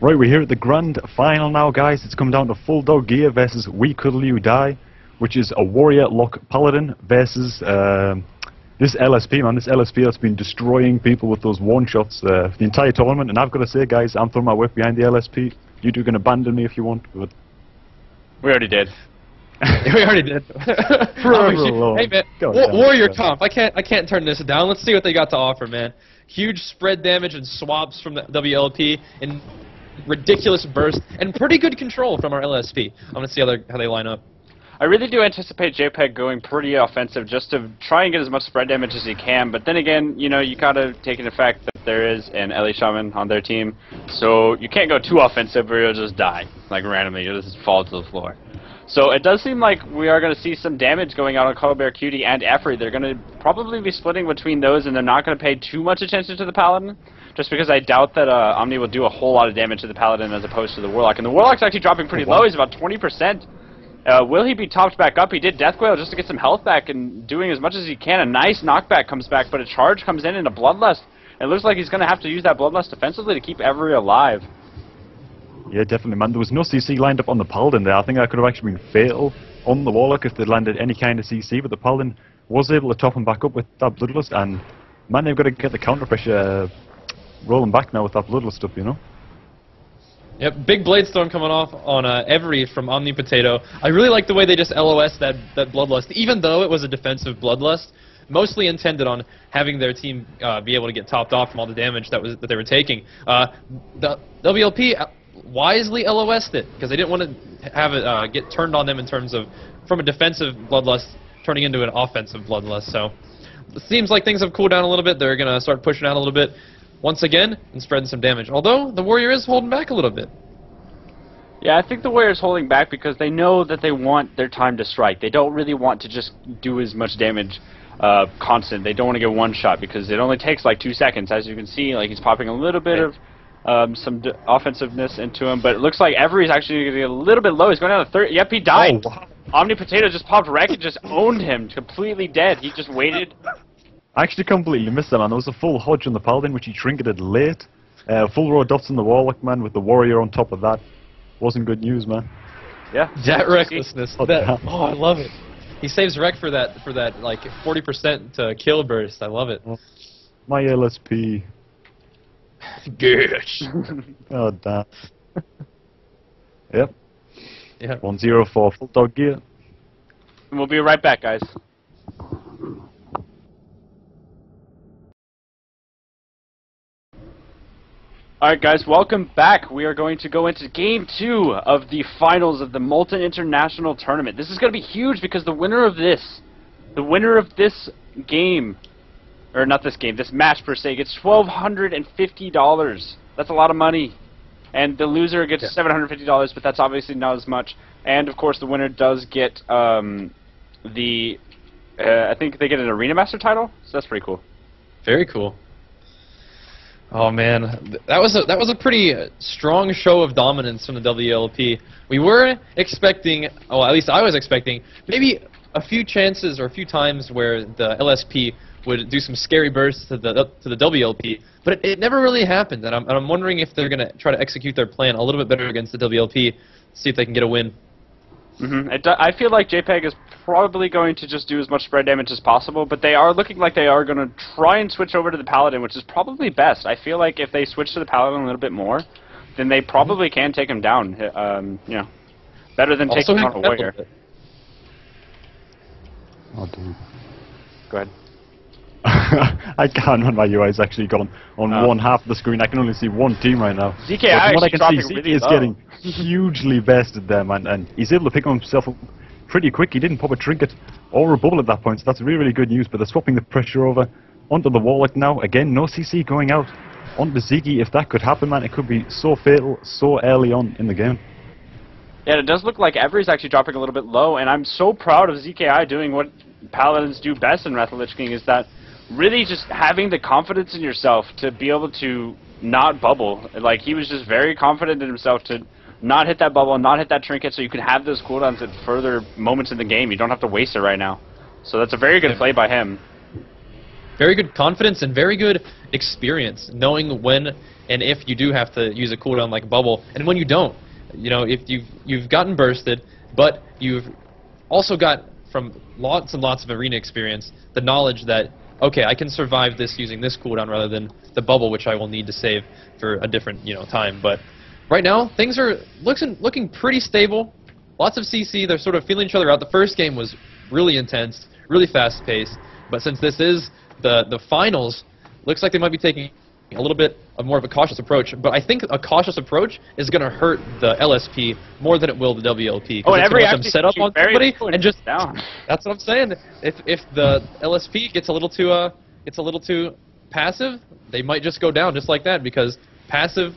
Right, we're here at the grand final now, guys. It's come down to full dog gear versus We Cuddle You Die, which is a warrior lock paladin versus this LSP, man. This LSP that's been destroying people with those one-shots the entire tournament. And I've got to say, guys, I'm throwing my weight behind the LSP. You two can abandon me if you want, but... We already did. We already did. Hey man, warrior comp. I can't turn this down. Let's see what they got to offer, man. Huge spread damage and swabs from the WLP and ridiculous burst and pretty good control from our LSP. I'm gonna see how they line up. I really do anticipate JPEG going pretty offensive just to try and get as much spread damage as he can, but then again, you know, you gotta take into fact that there is an Ellie Shaman on their team, so you can't go too offensive or you'll just die, like randomly, you'll just fall to the floor. So it does seem like we are going to see some damage going out on Cobrak, Cutie, and Efri. They're going to probably be splitting between those, and they're not going to pay too much attention to the Paladin, just because I doubt that Omni will do a whole lot of damage to the Paladin as opposed to the Warlock. And the Warlock's actually dropping pretty low. He's about 20%. Will he be topped back up? He did Death Coil just to get some health back and doing as much as he can. A nice knockback comes back, but a charge comes in and a Bloodlust. It looks like he's going to have to use that Bloodlust defensively to keep Efri alive. Yeah, definitely, man. There was no CC lined up on the Paladin there. I think that could have actually been fatal on the Warlock if they'd landed any kind of CC, but the Paladin was able to top him back up with that Bloodlust, and man, they've got to get the counter pressure rolling back now with that Bloodlust stuff, you know? Yep, big Blade Storm coming off on Every from Omni Potato. I really like the way they just LOS that Bloodlust, even though it was a defensive Bloodlust, mostly intended on having their team be able to get topped off from all the damage that they were taking. The WLP wisely LOS'd it because they didn't want to have it get turned on them in terms of from a defensive Bloodlust turning into an offensive Bloodlust. So it seems like things have cooled down a little bit. They're going to start pushing out a little bit once again and spreading some damage. Although the Warrior is holding back a little bit. Yeah, I think the Warrior's holding back because they know that they want their time to strike. They don't really want to just do as much damage constant. They don't want to get one shot because it only takes like 2 seconds. As you can see, like he's popping a little bit of some offensiveness into him, but it looks like Every is actually going to get a little bit low. He's going down to 30. Yep, he died. Oh, wow. Omni Potato just popped wreck and just owned him, completely dead. He just waited. I actually completely missed that, man. There was a full Hodge on the Paladin, which he trinketed late. Full row dots on the Warlock, man, with the Warrior on top of that. Wasn't good news, man. Yeah. That recklessness. Oh, I love it. He saves Wreck for that like 40% to kill burst. I love it. My LSP. Gosh. Oh, damn. Yep. 104 full dog gear. And we'll be right back, guys. Alright guys, welcome back. We are going to go into Game 2 of the finals of the Molten International Tournament. This is going to be huge because the winner of this game, or not this game, this match per se, gets $1,250. That's a lot of money. And the loser gets $750, but that's obviously not as much. And of course the winner does get I think they get an Arena Master title, so that's pretty cool. Very cool. Oh man, that was a pretty strong show of dominance from the WLP. We were expecting, well at least I was expecting, maybe a few chances or a few times where the LSP would do some scary bursts to the WLP, but it never really happened. And I'm wondering if they're gonna try to execute their plan a little bit better against the WLP, see if they can get a win. I feel like JPEG is probably going to just do as much spread damage as possible, but they are looking like they are going to try and switch over to the Paladin, which is probably best. I feel like if they switch to the Paladin a little bit more, then they probably can take him down. You know, better than taking out a Warrior. Oh, dude. Go ahead. I can't, man. My UI is actually gone on one half of the screen. I can only see one team right now. ZK, from what I can see, ZK really is getting hugely bested there, man, and he's able to pick himself up pretty quick. He didn't pop a trinket or a bubble at that point, so that's really, really good news. But they're swapping the pressure over onto the Warlock now. Again, no CC going out onto Ziggy. If that could happen, man, it could be so fatal so early on in the game. Yeah, it does look like Every's actually dropping a little bit low, and I'm so proud of ZKI doing what Paladins do best in Wrath of the Lich King, is that really just having the confidence in yourself to be able to not bubble. Like, he was just very confident in himself to not hit that bubble, not hit that trinket, so you can have those cooldowns at further moments in the game. You don't have to waste it right now. So that's a very good play by him. very good confidence and very good experience, knowing when and if you do have to use a cooldown like Bubble, and when you don't. You know, if you've gotten bursted, but you've also got from lots and lots of arena experience the knowledge that, okay, I can survive this using this cooldown rather than the Bubble, which I will need to save for a different, you know, time. But right now, things are looking pretty stable. Lots of CC. They're sort of feeling each other out. The first game was really intense, really fast-paced. But since this is the finals, looks like they might be taking a little bit of more of a cautious approach. But I think a cautious approach is going to hurt the LSP more than it will the WLP. Oh, and it's going to let them set up on somebody and just down. That's what I'm saying. If the LSP gets a little too passive, they might just go down just like that, because passive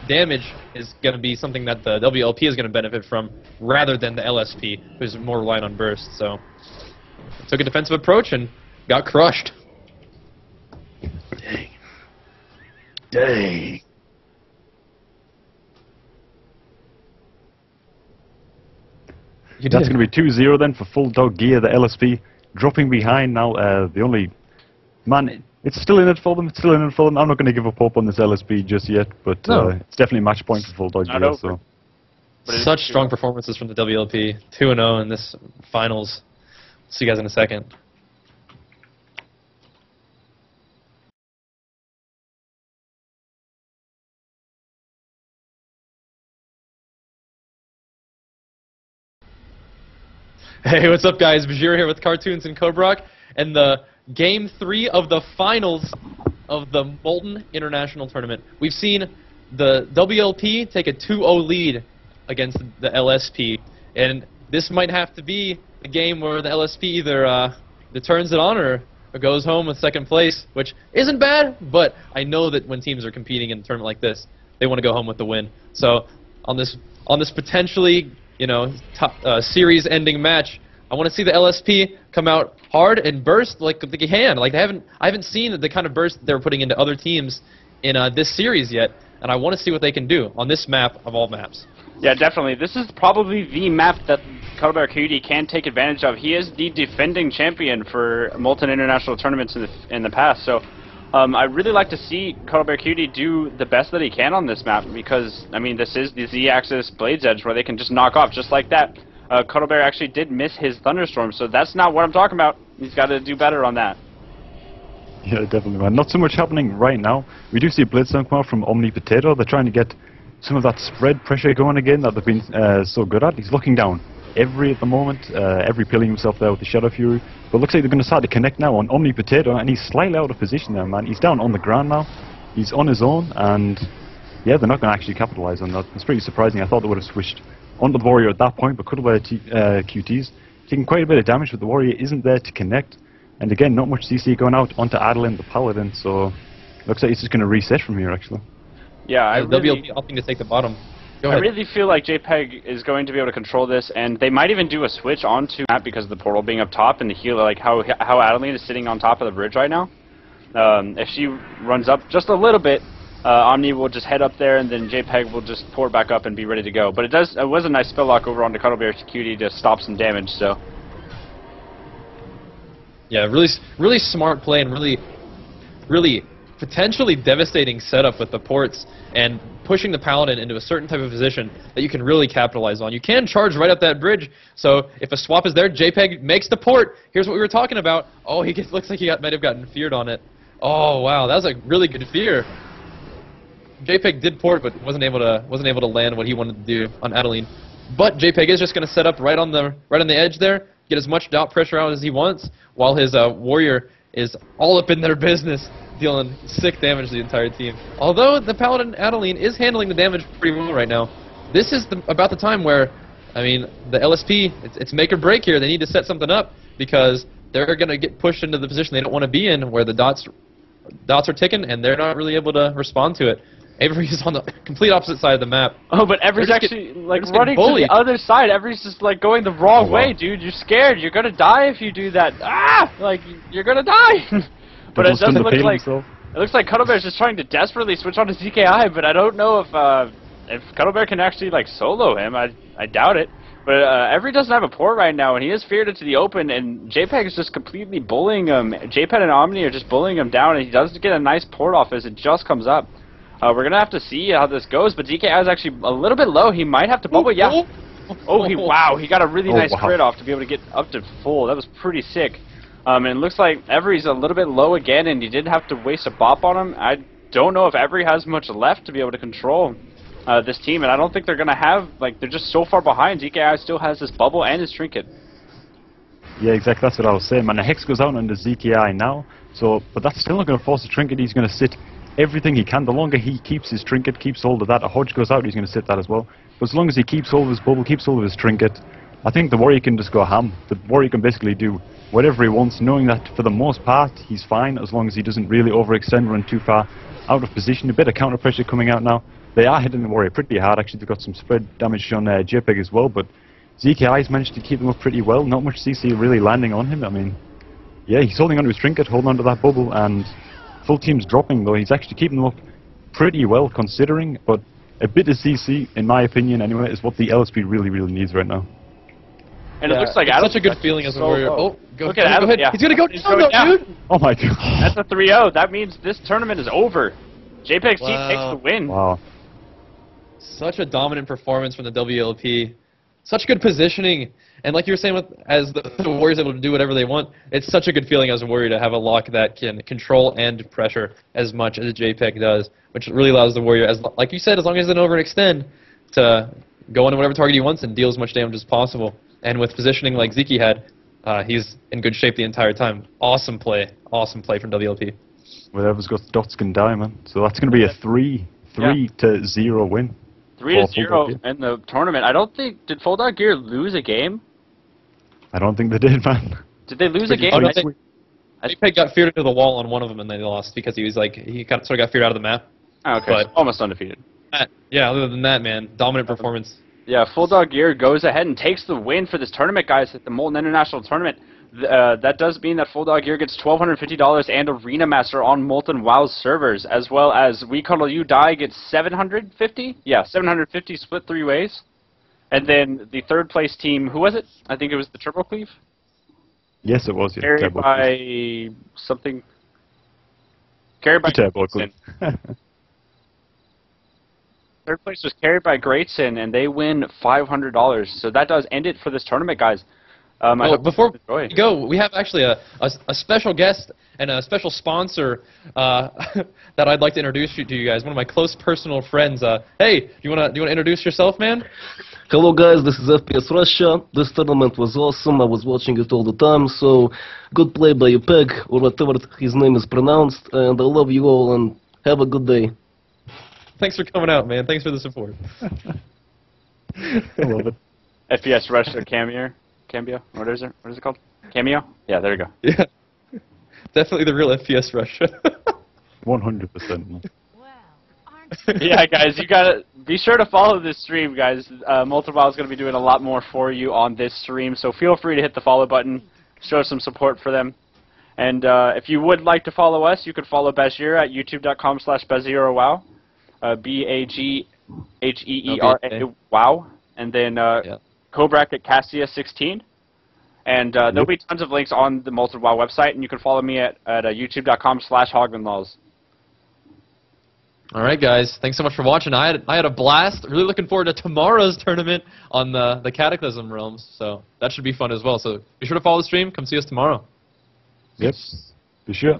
damage is going to be something that the WLP is going to benefit from rather than the LSP, who's more reliant on burst. So took a defensive approach and got crushed. Dang. Dang. That's going to be 2-0 then for Full Dog Gear, the LSP dropping behind now. The only man, it's still in it for them. It's still in it for them. I'm not going to give up hope on this LSP just yet, but it's definitely a match point for Full Dog Gear. So. Such strong performances from the WLP. 2-0 in this finals. See you guys in a second. Hey, what's up, guys? Bajheera here with Cartoonz and Cobrak, and the Game 3 of the finals of the Molten International Tournament. We've seen the WLP take a 2-0 lead against the LSP, and this might have to be a game where the LSP either turns it on or goes home with second place, which isn't bad, but I know that when teams are competing in a tournament like this, they want to go home with the win. So on this potentially, you know, series ending match, I want to see the LSP come out hard and burst like they can. Like I haven't seen the kind of burst they were putting into other teams in this series yet, and I want to see what they can do on this map of all maps. Yeah, definitely. This is probably the map that Cobrak can take advantage of. He is the defending champion for Molten International Tournaments in the past, so I'd really like to see Cobrak do the best that he can on this map, because, I mean, this is the Z-axis Blade's Edge where they can just knock off just like that. Cobrak actually did miss his Thunderstorm, so that's not what I'm talking about. He's got to do better on that. Yeah, definitely, man. Not so much happening right now. We do see a Blitzstone come out from Omni-Potato. They're trying to get some of that spread pressure going again that they've been so good at. He's looking down every at the moment, every pilling himself there with the Shadow Fury. But looks like they're going to start to connect now on Omni-Potato, and he's slightly out of position there, man. He's down on the ground now. He's on his own, and yeah, they're not going to actually capitalize on that. It's pretty surprising. I thought they would have switched onto the Warrior at that point, but could have QTs. Taking quite a bit of damage, but the Warrior isn't there to connect. And again, not much CC going out onto Adeline, the Paladin, so looks like he's just going to reset from here, actually. Yeah, they'll be opting to take the bottom. Go ahead. I really feel like JPEG is going to be able to control this, and they might even do a switch onto that because of the portal being up top and the healer, like how Adeline is sitting on top of the bridge right now. If she runs up just a little bit, Omni will just head up there, and then JPEG will just pour back up and be ready to go. But it was a nice spell lock over onto Cuddlebear's QT to stop some damage. So yeah, really smart play and really potentially devastating setup with the ports and pushing the Paladin into a certain type of position that you can really capitalize on. You can charge right up that bridge, so if a swap is there, JPEG makes the port. Here's what we were talking about. Oh, looks like he might have gotten feared on it. Oh wow, that was a really good fear. JPEG did port, but wasn't able to land what he wanted to do on Adeline. But JPEG is just going to set up right on the edge there, get as much dot pressure out as he wants, while his Warrior is all up in their business, dealing sick damage to the entire team. Although the Paladin Adeline is handling the damage pretty well right now. This is about the time where, I mean, the LSP, it's make or break here. They need to set something up because they're going to get pushed into the position they don't want to be in, where the dots are ticking and they're not really able to respond to it. Avery is on the complete opposite side of the map. Oh, but Avery's actually like running to the other side. Avery's just like going the wrong way, dude. You're scared. You're gonna die if you do that. Ah! Like you're gonna die. But it doesn't look like it looks like Cuddlebear's just trying to desperately switch on to ZKI. But I don't know if Cuddlebear can actually like solo him. I doubt it. But Every doesn't have a port right now, and he is feared into the open, and JPEG is just completely bullying him. JPEG and Omni are just bullying him down, and he does get a nice port off as it just comes up. We're going to have to see how this goes, but DKI is actually a little bit low. He might have to bubble, yeah. Oh, wow, he got a really nice crit off to be able to get up to full. That was pretty sick. And it looks like Every's a little bit low again, and he did have to waste a bop on him. I don't know if Every has much left to be able to control this team, and I don't think they're going to have, like, they're just so far behind. DKI still has this bubble and his trinket. Yeah, exactly, that's what I was saying, man. The Hex goes out under ZKI now, so, but that's still not going to force the trinket. He's going to sit everything he can. The longer he keeps his trinket, keeps hold of that, a Hodge goes out, he's going to sit that as well. But as long as he keeps hold of his bubble, keeps hold of his trinket, I think the Warrior can just go ham. The Warrior can basically do whatever he wants, knowing that for the most part he's fine as long as he doesn't really overextend, run too far out of position. A bit of counter pressure coming out now. They are hitting the Warrior pretty hard. Actually, they've got some spread damage on JPEG as well, but ZKI's managed to keep them up pretty well. Not much CC really landing on him. I mean, yeah, he's holding onto his trinket, holding onto that bubble, and full team's dropping, though. He's actually keeping them up pretty well considering, but a bit of CC, in my opinion anyway, is what the LSP really, really needs right now. And it looks like it's such a good feeling as a Warrior. Oh, go ahead. Yeah. He's going to go down, dude! Oh my god. That's a 3-0. That means this tournament is over. JPEG's team takes the win. Wow. Such a dominant performance from the WLP. Such good positioning. And like you were saying, as the Warrior's able to do whatever they want, it's such a good feeling as a Warrior to have a lock that can control and pressure as much as JPEG does, which really allows the Warrior, like you said, as long as it doesn't overextend, to go into whatever target he wants and deal as much damage as possible. And with positioning like Zeke had, he's in good shape the entire time. Awesome play from WLP. Whatever's got dots can die, man. So that's going to be a 3-0 win. 3-0 in the tournament. I don't think, did Full Dog Gear lose a game? I don't think they did, man. Did they lose a game? Oh, no, JPEG got feared into the wall on one of them and they lost because he was like, he sort of got feared out of the map. Oh, okay, so almost undefeated. Yeah, other than that, man, dominant performance. Yeah, Full Dog Gear goes ahead and takes the win for this tournament, guys, at the Molten International Tournament. That does mean that Full Dog Gear gets $1,250 and Arena Master on Molten-WoW servers, as well as We Cuddle You Die gets $750? Yeah, $750 split 3 ways. And then the third place team, who was it? I think it was the Turbo Cleave? Yes, it was. Yeah, carried by something. Carried by Turbo Cleave. Third place was carried by Greatson, and they win $500. So that does end it for this tournament, guys. Before we go, we have actually a special guest and a special sponsor that I'd like to introduce you to you guys. One of my close personal friends. Hey, do you wanna introduce yourself, man? Hello guys, this is Fpsrussia. This tournament was awesome. I was watching it all the time. So good play by Peg, or whatever his name is pronounced. And I love you all, and have a good day. Thanks for coming out, man. Thanks for the support. I love it. Fpsrussia Cameo? What is it called? Cameo? Yeah, there you go. Yeah. Definitely the real Fpsrussia. 100%. Yeah, guys, you gotta be sure to follow this stream, guys. Molten-WoW is gonna be doing a lot more for you on this stream, so feel free to hit the follow button, show some support for them. And if you would like to follow us, you could follow Bajheera at youtube.com/BajheeraWow, BAGHEERA WOW, and then Cobrak at Cassia16. And there'll be tons of links on the Molten-WoW website, and you can follow me at youtube.com/HogmanLaws. All right, guys. Thanks so much for watching. I had a blast. Really looking forward to tomorrow's tournament on the Cataclysm realms. So that should be fun as well. So be sure to follow the stream. Come see us tomorrow. Yep. Be sure.